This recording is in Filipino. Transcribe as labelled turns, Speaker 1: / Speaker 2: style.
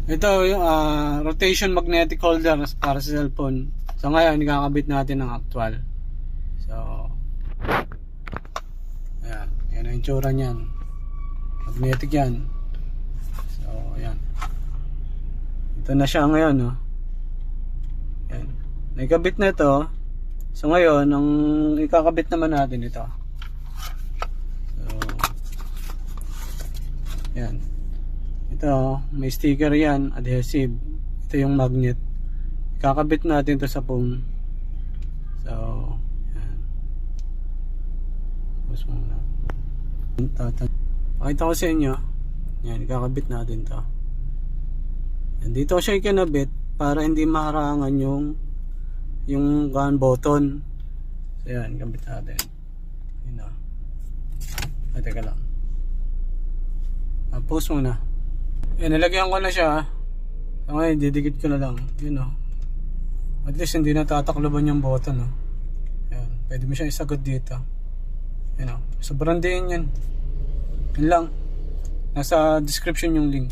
Speaker 1: Ito yung rotation magnetic holder para sa cellphone. So ngayon, ikakabit natin ang actual. So, ayan. Ayan ang itsura niyan. Magnetic yan. So, ayan. Ito na siya ngayon, no? Ayan. Naikabit na ito. So ngayon, ang ikakabit naman natin ito. So, ayan. Ito, may sticker yan, adhesive. Ito yung magnet. Ikakabit natin ito sa phone. So, ayan. Tapos muna. Pakita ko sa inyo. Ayan, ikakabit natin ito. Ayan, dito siya ikinabit para hindi maharangan yung button. So, ayan, ikabit natin. Ayan o. Ay, teka lang. Pause muna. Ayan, nilagyan ko na siya. So ngayon, didikit ko na lang. Yun o. At least hindi natatakloban yung button o. Ayan, pwede mo siya isagad dito. Ayan o. Sobrang diin yan. Yun lang. Nasa description yung link.